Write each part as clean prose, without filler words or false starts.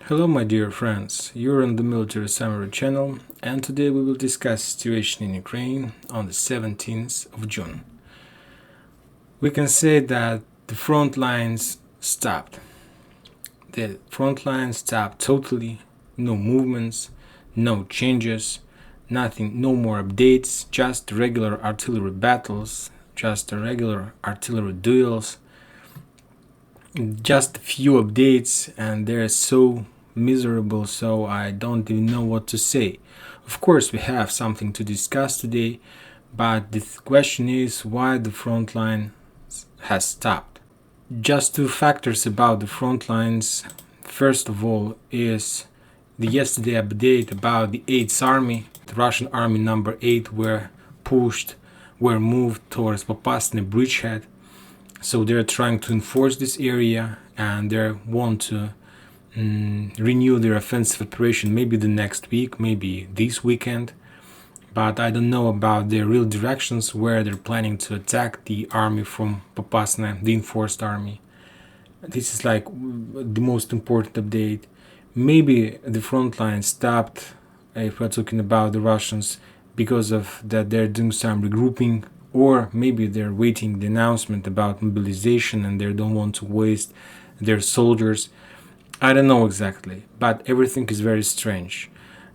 Hello my dear friends, you're on the Military Summary channel and today we will discuss the situation in Ukraine on the 17th of June. We can say that the front lines stopped. The front lines stopped totally, no movements, no changes, nothing, no more updates, just regular artillery battles, just regular artillery duels, just a few updates, and they're so miserable, so I don't even know what to say. Of course, we have something to discuss today, but the question is why the front line has stopped. Just two factors about the front lines. First of all is the yesterday update about the 8th Army, the Russian Army number 8 were moved towards Popasny bridgehead. So they're trying to enforce this area and they want to renew their offensive operation maybe the next week, maybe this weekend. But I don't know about their real directions where they're planning to attack the army from Popasna, the enforced army. This is like the most important update. Maybe the front line stopped, if we're talking about the Russians, because of that they're doing some regrouping, or maybe they're waiting the announcement about mobilization and they don't want to waste their soldiers. I don't know exactly, but everything is very strange.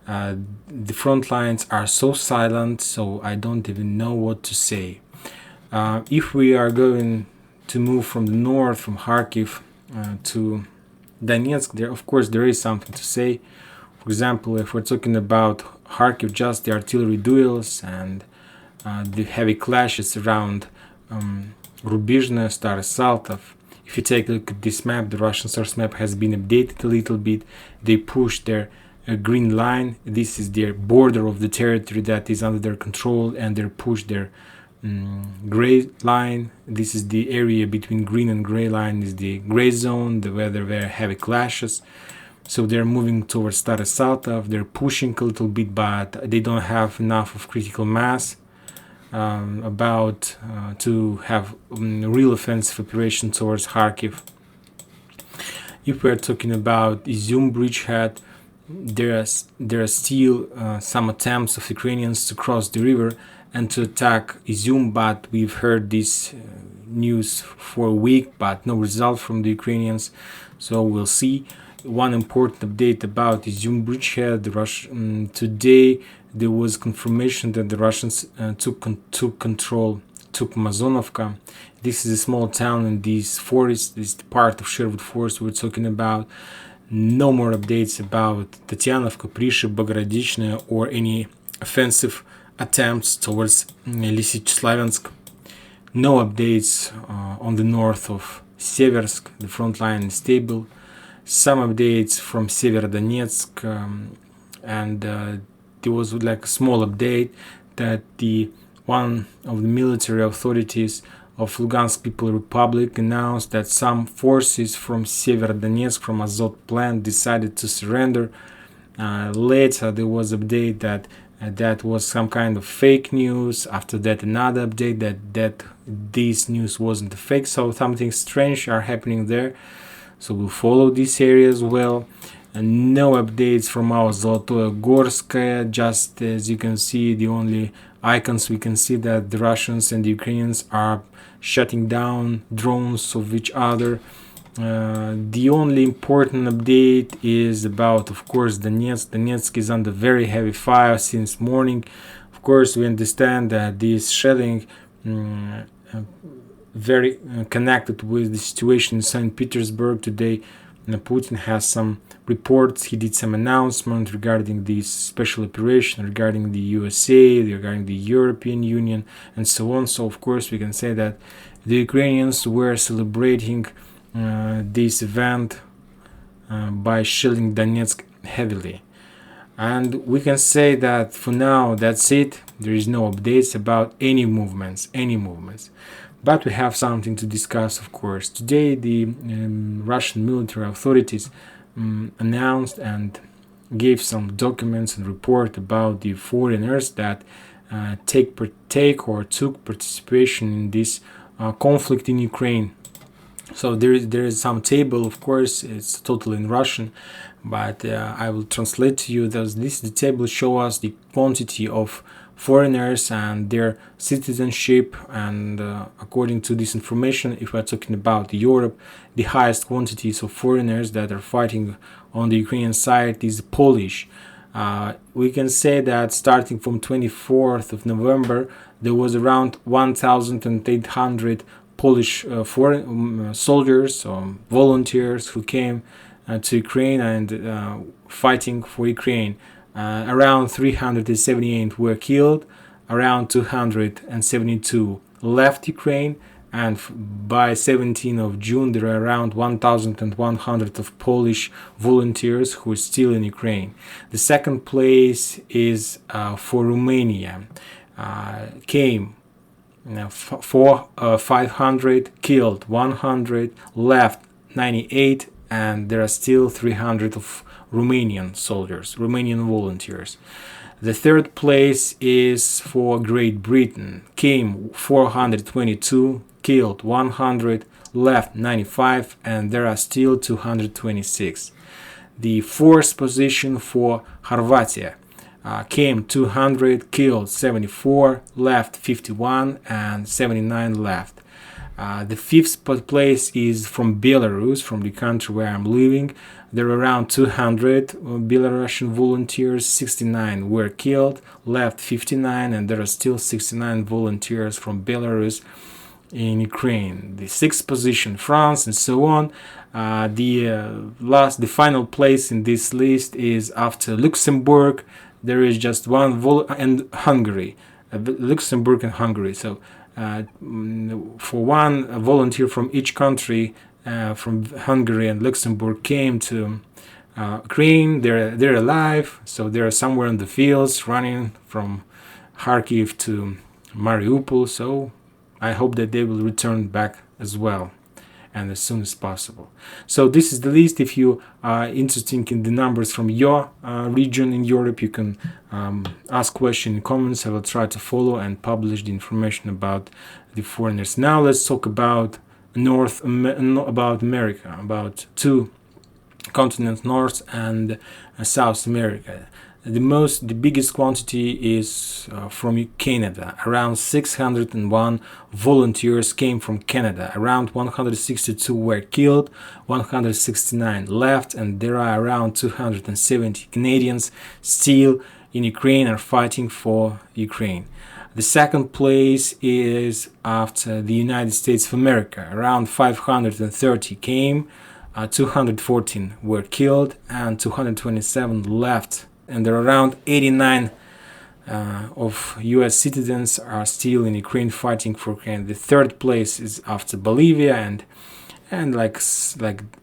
The front lines are so silent, so I don't even know what to say. If we are going to move from the north, from Kharkiv to Donetsk, of course there is something to say. For example, if we're talking about Kharkiv, just the artillery duels and the heavy clashes around Rubizhne, Stary Saltov. If you take a look at this map, the Russian source map has been updated a little bit. They pushed their green line. This is their border of the territory that is under their control, and they pushed their gray line. This is the area between green and gray line is the gray zone, where there were heavy clashes. So they're moving towards Stary Saltov. They're pushing a little bit, but they don't have enough of critical mass to have real offensive operation towards Kharkiv. If we're talking about Izum bridgehead, there are still some attempts of Ukrainians to cross the river and to attack Izum, but we've heard this news for a week, but no result from the Ukrainians, so we'll see. One important update about Izum bridgehead, today there was confirmation that the Russians took Mazonovka. This is a small town in this forest. This is the part of Sherwood Forest we're talking about. No more updates about Tatianovka, Prishep, Bogorodichne, or any offensive attempts towards Lysychansk. No updates on the north of Seversk. The front line is stable. Some updates from Severodonetsk, and there was like a small update that one of the military authorities of Lugansk People Republic announced that some forces from Severodonetsk, from Azot plant, decided to surrender. Later there was update that that was some kind of fake news. After that, another update that this news wasn't a fake. So something strange are happening there. So we'll follow this area as well. And no updates from our Zolotoye Gorskaya. Just as you can see, the only icons we can see that the Russians and the Ukrainians are shutting down drones of each other. The only important update is about, of course, Donetsk. Donetsk is under very heavy fire since morning. Of course, we understand that this shelling very connected with the situation in St. Petersburg today. Putin has some reports, he did some announcement regarding this special operation, regarding the USA, regarding the European Union, and so on. So of course we can say that the Ukrainians were celebrating this event by shelling Donetsk heavily. And we can say that for now that's it. There is no updates about any movements. But we have something to discuss, of course. Today, the Russian military authorities announced and gave some documents and report about the foreigners that took participation in this conflict in Ukraine. So there is some table, of course, it's totally in Russian, but I will translate to you. The table shows us the quantity of foreigners and their citizenship, and according to this information, if we're talking about Europe, the highest quantities of foreigners that are fighting on the Ukrainian side is Polish. We can say that starting from 24th of November, there was around 1,800 Polish foreign soldiers, volunteers who came to Ukraine and fighting for Ukraine. Around 378 were killed, around 272 left Ukraine, and by 17th of June there are around 1,100 of Polish volunteers who are still in Ukraine. The second place is for Romania. Came 500 killed, 100 left, 98, and there are still 300 of Romanian soldiers, Romanian volunteers. The third place is for Great Britain. Came 422, killed 100, left 95, and there are still 226. The fourth position for Horvatia. Came 200, killed 74, left 51, and 79 left. The fifth place is from Belarus, from the country where I'm living. There are around 200 Belarusian volunteers, 69 were killed, left 59, and there are still 69 volunteers from Belarus in Ukraine. The sixth position, France, and so on. The final place in this list is after Luxembourg. There is just one and Hungary, Luxembourg and Hungary. So for one volunteer from each country, from Hungary and Luxembourg, came to Ukraine. They're alive, so they're somewhere in the fields running from Kharkiv to Mariupol. So I hope that they will return back as well, and as soon as possible. So this is the list. If you are interested in the numbers from your region in Europe, you can ask questions in comments. I will try to follow and publish the information about the foreigners. Now let's talk about about America, about two continents, North and South America. The biggest quantity is from Canada. Around 601 volunteers came from Canada. Around 162 were killed, 169 left, and there are around 270 Canadians still in Ukraine are fighting for Ukraine. The second place is after the United States of America. Around 530 came, 214 were killed, and 227 left. And there are around 89 of U.S. citizens are still in Ukraine fighting for Ukraine. The third place is after Bolivia and like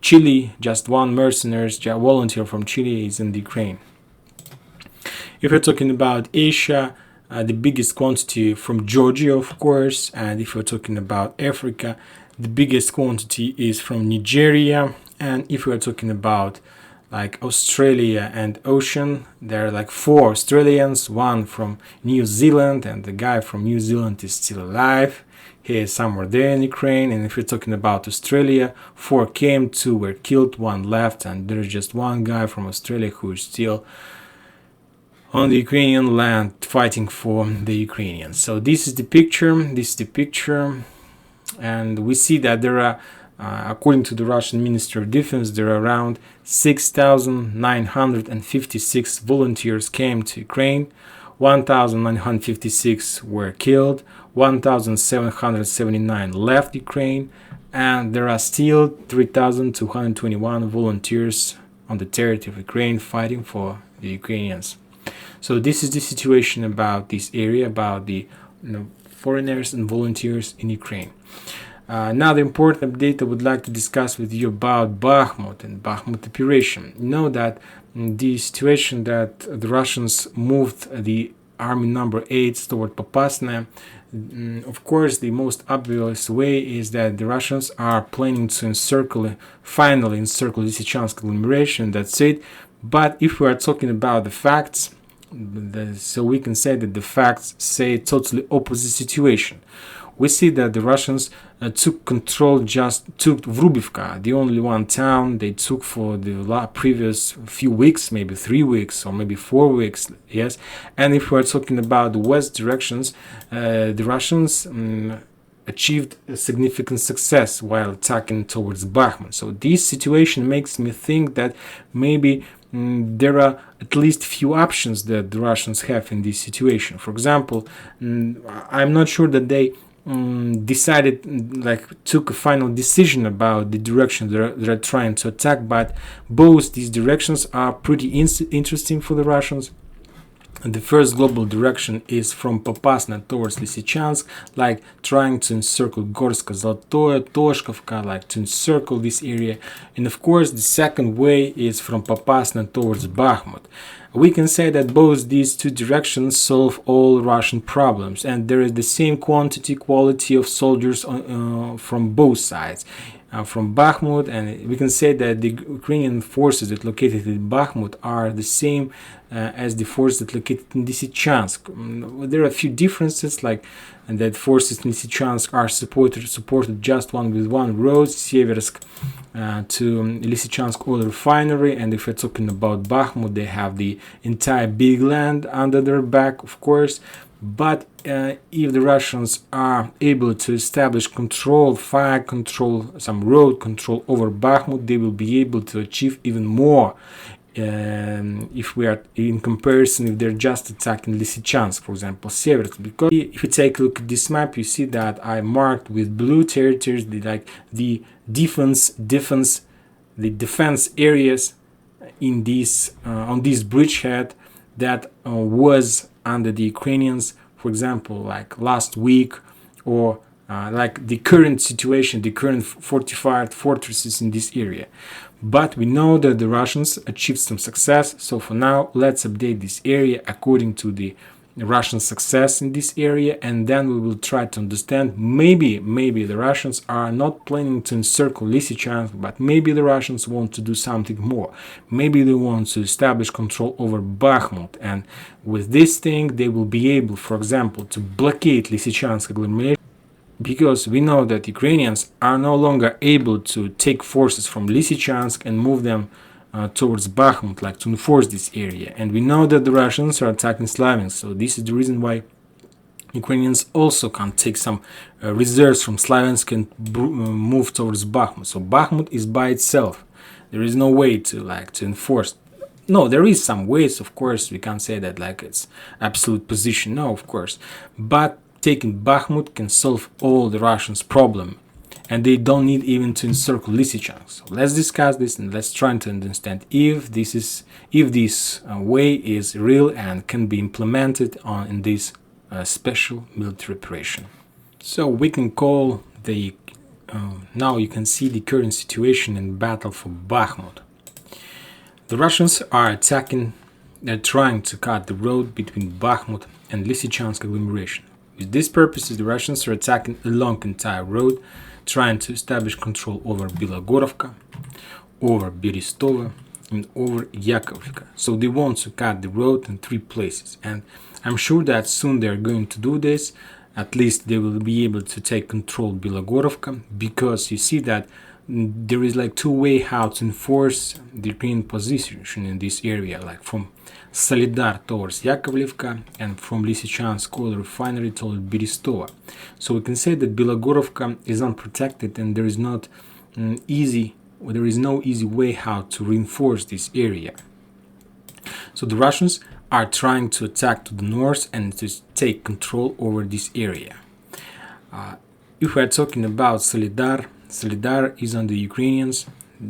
Chile. Just one volunteer from Chile is in the Ukraine. If we're talking about Asia, the biggest quantity from Georgia, of course. And if we're talking about Africa, the biggest quantity is from Nigeria. And if we're talking about like Australia and Ocean, there are like 4 Australians, one from New Zealand, and the guy from New Zealand is still alive. He is somewhere there in Ukraine. And if we're talking about Australia, 4 came, 2 were killed, 1 left, and there's just one guy from Australia who is still on the Ukrainian land fighting for the Ukrainians. So this is the picture, and we see that there are according to the Russian Ministry of Defense, there are around 6,956 volunteers came to Ukraine, 1,956 were killed, 1,779 left Ukraine, and there are still 3,221 volunteers on the territory of Ukraine fighting for the Ukrainians. So this is the situation about this area, about the foreigners and volunteers in Ukraine. Now the important update I would like to discuss with you about Bakhmut and Bakhmut operation. You know that the situation that the Russians moved the army number 8 toward Popasna, of course the most obvious way is that the Russians are planning to finally encircle Lysychansk agglomeration, that's it. But if we are talking about the facts, so we can say that the facts say totally opposite situation. we see that the Russians took Vrubivka, the only one town they took for the previous few weeks, maybe 3 weeks or maybe 4 weeks, yes. And if we're talking about the west directions, the Russians achieved a significant success while attacking towards Bakhmut. So this situation makes me think that maybe there are at least few options that the Russians have in this situation. For example, I'm not sure that they decided, took a final decision about the direction they're trying to attack, but both these directions are pretty interesting for the Russians. The first global direction is from Popasna towards Lysychansk, like trying to encircle Gorska Zolotoye, Toshkovka, like to encircle this area. And of course, the second way is from Popasna towards Bakhmut. We can say that both these two directions solve all Russian problems, and there is the same quality of soldiers from both sides. From Bakhmut, and we can say that the Ukrainian forces that located in Bakhmut are the same as the forces that located in Lysychansk. There are a few differences, like that forces in Lysychansk are supported just with one road, Seversk to Lysychansk oil refinery, and if we're talking about Bakhmut, they have the entire big land under their back, of course. But if the Russians are able to establish fire control, some road control over Bakhmut, they will be able to achieve even more. If we are in comparison, if they're just attacking Lysychansk, for example, Seversk, because if you take a look at this map, you see that I marked with blue territories, the defense areas in this on this bridgehead that was under the Ukrainians, for example, like last week, or like the current situation, the current fortified fortresses in this area. But we know that the Russians achieved some success, so for now let's update this area according to the Russian success in this area, and then we will try to understand maybe the Russians are not planning to encircle Lysychansk, but maybe the Russians want to do something more. Maybe they want to establish control over Bakhmut, and with this thing they will be able, for example, to blockade Lysychansk agglomeration, because we know that Ukrainians are no longer able to take forces from Lysychansk and move them towards Bakhmut, like to enforce this area. And we know that the Russians are attacking Slaviansk, so this is the reason why Ukrainians also can take some reserves from Slaviansk and move towards Bakhmut. So Bakhmut is by itself. There is no way to enforce. No, there is some ways, of course. We can't say that it's absolute position. No, of course. But taking Bakhmut can solve all the Russians' problem, and they don't need even to encircle Lysychansk. So let's discuss this and let's try to understand if this way is real and can be implemented in this special military operation. So we can call the now you can see the current situation in battle for Bakhmut. The Russians are attacking. They're trying to cut the road between Bakhmut and Lysychansk agglomeration. With these purposes, the Russians are attacking along the entire road, trying to establish control over Bilogorovka, over Berestova, and over Yakovlivka. So they want to cut the road in 3 places, and I'm sure that soon they're going to do this. At least they will be able to take control of Bilogorovka, because you see that there is 2 ways how to enforce the Ukrainian position in this area, like from Solidar towards Yakovlivka and from Lysychansk oil refinery towards Berestova. So we can say that Bilogorovka is unprotected, and there is no easy way how to reinforce this area. So the Russians are trying to attack to the north and to take control over this area. If we are talking about Solidar is on the Ukrainians.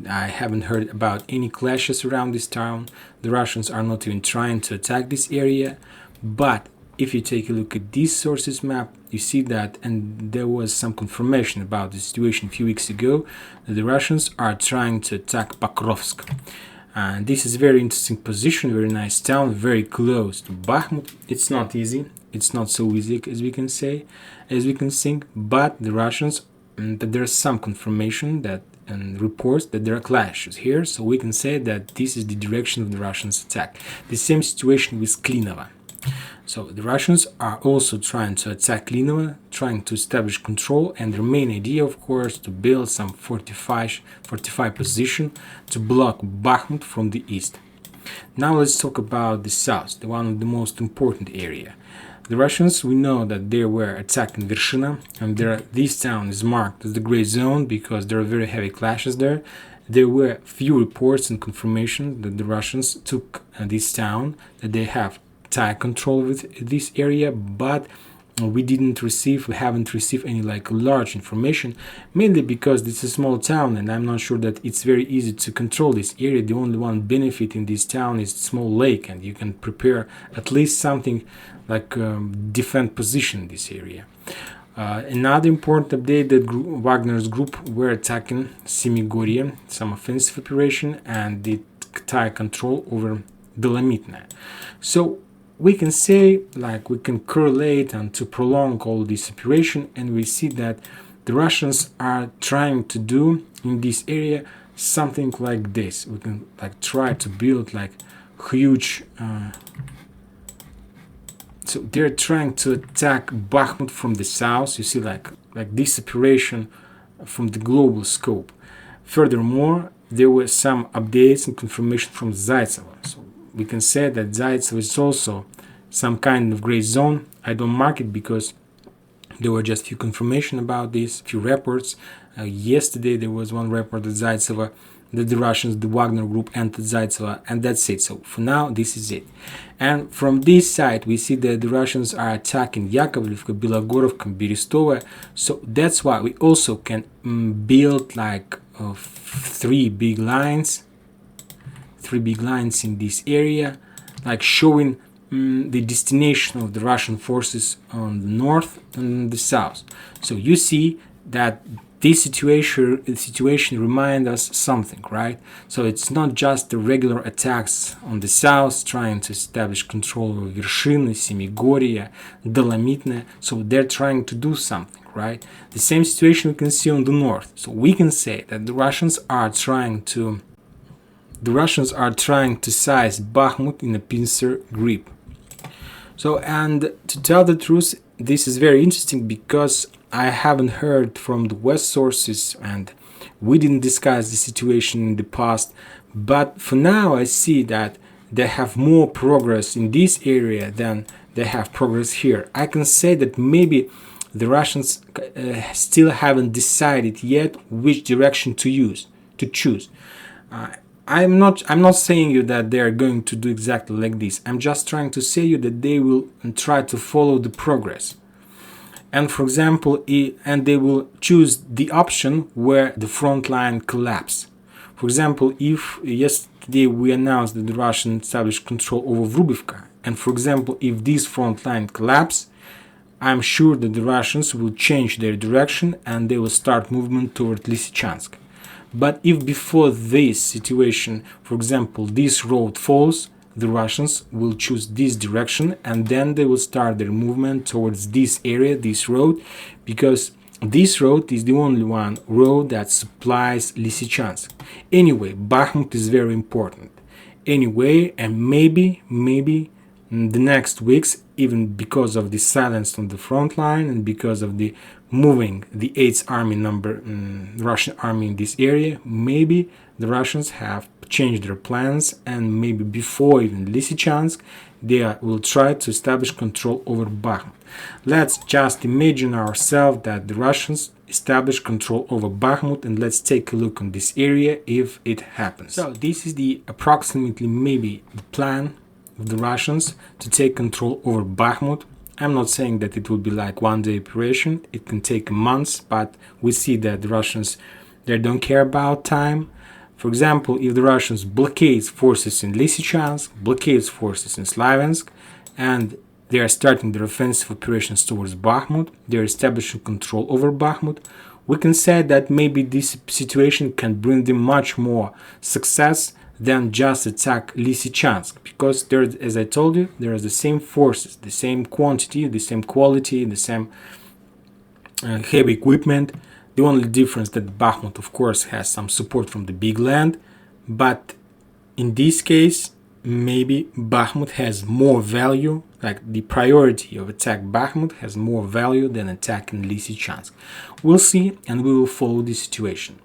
I haven't heard about any clashes around this town. The Russians are not even trying to attack this area. But if you take a look at this sources map, you see that, and there was some confirmation about the situation a few weeks ago, that the Russians are trying to attack Pokrovsk. And this is a very interesting position, very nice town, very close to Bakhmut. It's not easy. It's not so easy as we can think. But the Russians, that there is some confirmation that and reports that there are clashes here, so we can say that this is the direction of the Russians' attack. The same situation with Klinova. So the Russians are also trying to attack Linova, trying to establish control, and their main idea, of course, to build some fortified position to block Bakhmut from the east. Now let's talk about the south, the one of the most important area. The Russians, we know that they were attacking Vershina, and this town is marked as the gray zone because there are very heavy clashes there. There were few reports and confirmation that the Russians took this town, that they have tight control with this area, but we haven't received any large information, mainly because it's a small town and I'm not sure that it's very easy to control this area. The only one benefit in this town is a small lake, and you can prepare at least something like defend position in this area. Another important update that Wagner's group were attacking Semigorye, some offensive operation, and the tight control over Dolomitna. So we can say, we can correlate and to prolong all this operation, and we see that the Russians are trying to do in this area something like this. We can try to build huge. So they're trying to attack Bakhmut from the south. You see, like this operation from the global scope. Furthermore, there were some updates and confirmation from Zaitsevo. So we can say that Zaitsev is also some kind of gray zone. I don't mark it because there were just few confirmation about this, few reports. Yesterday there was one report at Zaitsev that the Russians, the Wagner group, entered Zaitsev, and that's it. So for now, this is it. And from this side, we see that the Russians are attacking Yakovlevka, Bilogorovka, Berestova. So that's why we also can build three big lines in this area, showing the destination of the Russian forces on the north and the south. So you see that this situation reminds us something, right? So it's not just the regular attacks on the south trying to establish control over Vershina, Semigorye, Dolomitna. So they're trying to do something, right? The same situation we can see on the north. So we can say that the Russians are trying to size Bakhmut in a pincer grip. So, and to tell the truth, this is very interesting because I haven't heard from the West sources and we didn't discuss the situation in the past. But for now, I see that they have more progress in this area than they have progress here. I can say that maybe the Russians still haven't decided yet which direction to choose. I'm not saying you that they are going to do exactly like this. I'm just trying to say you that they will try to follow the progress. And for example, and they will choose the option where the front line collapse. For example, if yesterday we announced that the Russians established control over Vrubivka, and for example, if this front line collapse, I'm sure that the Russians will change their direction and they will start movement toward Lysychansk. But if before this situation, for example, this road falls, the Russians will choose this direction and then they will start their movement towards this area, this road, because this road is the only one road that supplies Lysychansk. Anyway, Bakhmut is very important. Anyway, and maybe in the next weeks, even because of the silence on the front line and because of the moving the 8th army Russian army in this area, maybe the Russians have changed their plans and maybe before even Lysychansk they will try to establish control over Bakhmut. Let's just imagine ourselves that the Russians establish control over Bakhmut, and let's take a look on this area if it happens. So this is the approximately maybe the plan of the Russians to take control over Bakhmut. I'm not saying that it will be like one-day operation. It can take months, but we see that the Russians, they don't care about time. For example, if the Russians blockades forces in Lysychansk, blockades forces in Slaviansk, and they are starting their offensive operations towards Bakhmut, they are establishing control over Bakhmut, we can say that maybe this situation can bring them much more success than just attack Lysychansk, because there, as I told you, there are the same forces, the same quantity, the same quality, the same heavy equipment. The only difference that Bakhmut, of course, has some support from the big land, but in this case, maybe Bakhmut has more value, like the priority of attack Bakhmut has more value than attacking Lysychansk. We'll see, and we will follow the situation.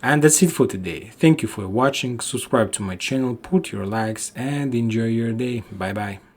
And that's it for today. Thank you for watching. Subscribe to my channel, put your likes, and enjoy your day. Bye bye.